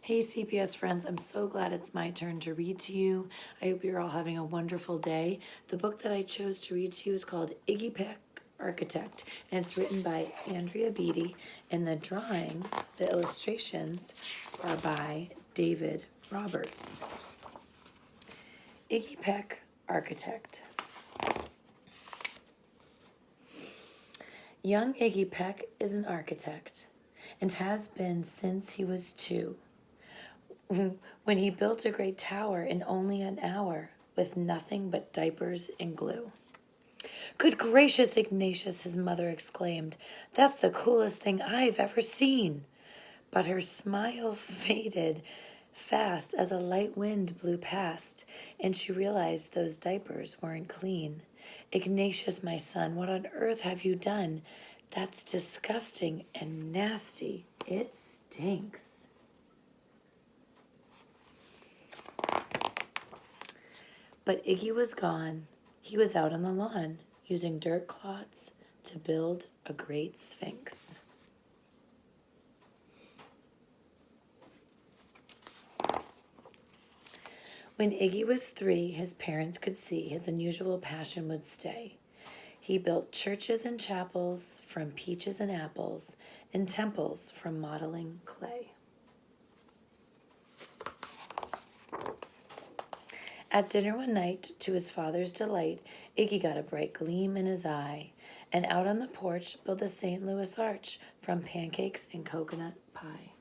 Hey CPS friends, I'm so glad it's my turn to read to you. I hope you're all having a wonderful day. The book that I chose to read to you is called Iggy Peck, Architect, and it's written by Andrea Beatty, and the drawings, the illustrations, are by David Roberts. Iggy Peck, Architect. Young Iggy Peck is an architect and has been since he was 2. When he built a great tower in only an hour with nothing but diapers and glue. Good gracious, Ignatius, his mother exclaimed. That's the coolest thing I've ever seen. But her smile faded fast as a light wind blew past, and she realized those diapers weren't clean. Ignatius, my son, what on earth have you done? That's disgusting and nasty. It stinks. But Iggy was gone. He was out on the lawn, using dirt clods to build a great sphinx. When Iggy was 3, his parents could see his unusual passion would stay. He built churches and chapels from peaches and apples, and temples from modeling clay. At dinner one night, to his father's delight, Iggy got a bright gleam in his eye, and out on the porch built a St. Louis arch from pancakes and coconut pie.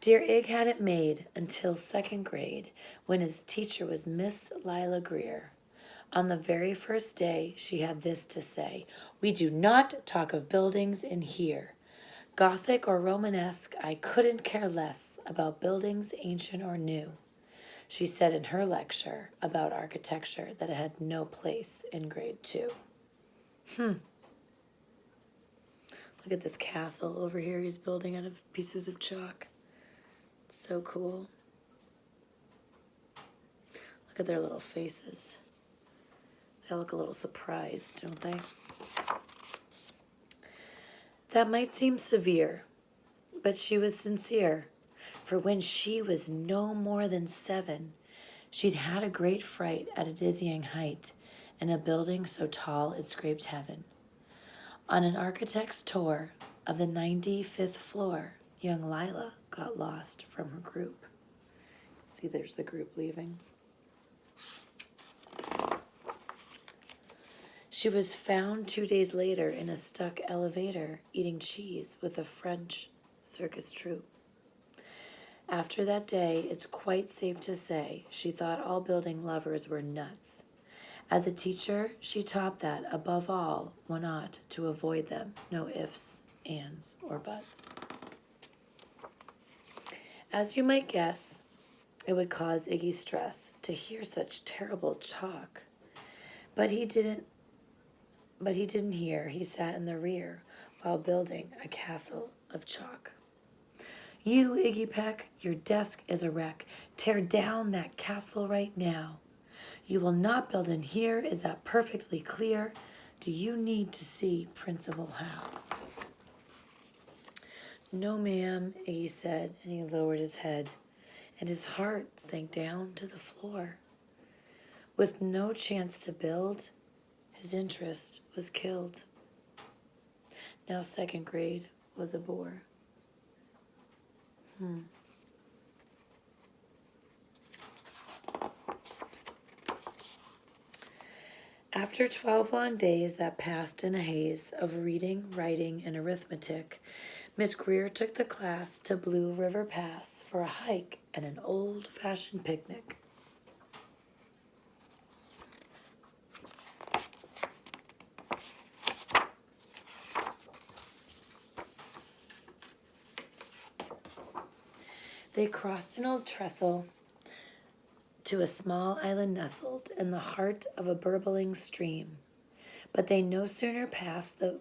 Dear Ig had it made until 2nd grade, when his teacher was Miss Lila Greer. On the very first day, she had this to say: "We do not talk of buildings in here. Gothic or Romanesque, I couldn't care less about buildings ancient or new." She said in her lecture about architecture that it had no place in grade 2. Look at this castle over here he's building out of pieces of chalk. So cool. Look at their little faces. They look a little surprised, don't they? That might seem severe, but she was sincere, for when she was no more than 7, she'd had a great fright at a dizzying height in a building so tall it scraped heaven. On an architect's tour of the 95th floor, young Lila got lost from her group. See, there's the group leaving. She was found 2 days later in a stuck elevator eating cheese with a French circus troupe. After that day, it's quite safe to say she thought all building lovers were nuts. As a teacher, she taught that, above all, one ought to avoid them, no ifs, ands, or buts. As you might guess, it would cause Iggy stress to hear such terrible talk. But he didn't hear. He sat in the rear while building a castle of chalk. "You, Iggy Peck, your desk is a wreck. Tear down that castle right now. You will not build in here. Is that perfectly clear? Do you need to see Principal Howe?" "No, ma'am," Iggy said, and he lowered his head, and his heart sank down to the floor. With no chance to build, his interest was killed. Now 2nd grade was a bore. After 12 long days that passed in a haze of reading, writing, and arithmetic, Miss Greer took the class to Blue River Pass for a hike and an old-fashioned picnic. They crossed an old trestle to a small island nestled in the heart of a burbling stream. But they no sooner passed than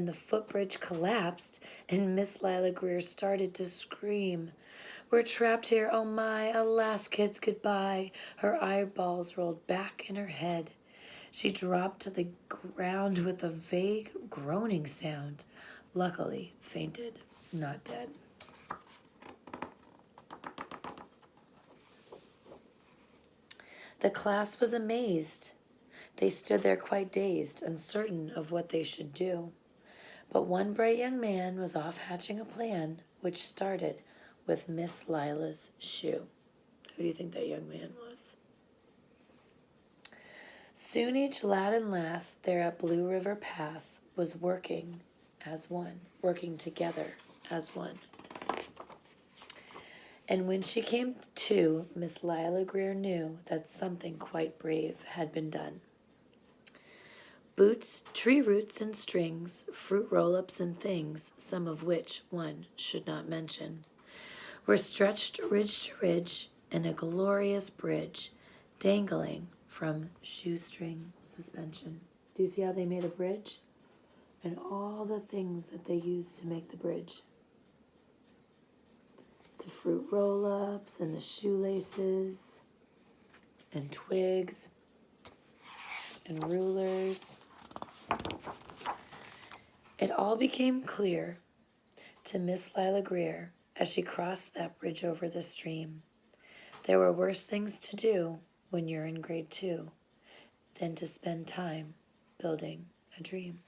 the footbridge collapsed, and Miss Lila Greer started to scream. "We're trapped here, oh my, alas, kids, goodbye." Her eyeballs rolled back in her head. She dropped to the ground with a vague groaning sound. Luckily, fainted, not dead. The class was amazed. They stood there quite dazed, uncertain of what they should do. But one bright young man was off hatching a plan, which started with Miss Lila's shoe. Who do you think that young man was? Soon each lad and lass there at Blue River Pass was working as one, working together as one. And when she came to, Miss Lila Greer knew that something quite brave had been done. Boots, tree roots and strings, fruit roll-ups and things, some of which one should not mention, were stretched ridge to ridge in a glorious bridge, dangling from shoestring suspension. Do you see how they made a bridge? And all the things that they used to make the bridge. The fruit roll-ups and the shoelaces and twigs and rulers. It all became clear to Miss Lila Greer as she crossed that bridge over the stream. There were worse things to do when you're in grade 2 than to spend time building a dream.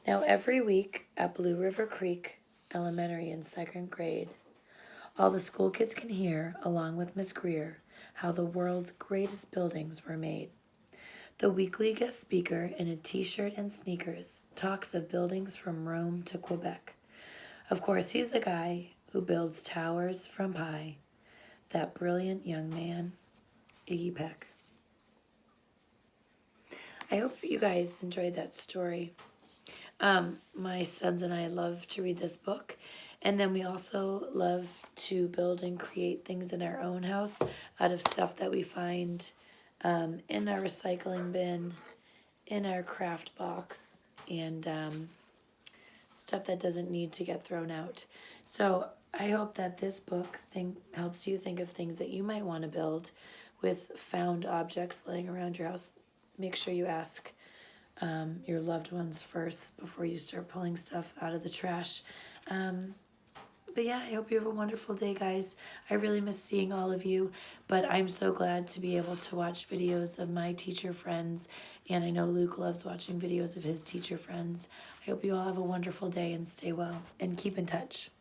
Now every week at Blue River Creek Elementary in 2nd grade, all the school kids can hear, along with Miss Greer, how the world's greatest buildings were made. The weekly guest speaker in a t-shirt and sneakers talks of buildings from Rome to Quebec. Of course, he's the guy who builds towers from pie, that brilliant young man, Iggy Peck. I hope you guys enjoyed that story. My sons and I love to read this book, and then we also love to build and create things in our own house out of stuff that we find in our recycling bin, in our craft box, and stuff that doesn't need to get thrown out. So I hope that this book helps you think of things that you might want to build with found objects laying around your house. Make sure you ask your loved ones first before you start pulling stuff out of the trash. But yeah, I hope you have a wonderful day, guys. I really miss seeing all of you, but I'm so glad to be able to watch videos of my teacher friends, and I know Luke loves watching videos of his teacher friends. I hope you all have a wonderful day and stay well, and keep in touch.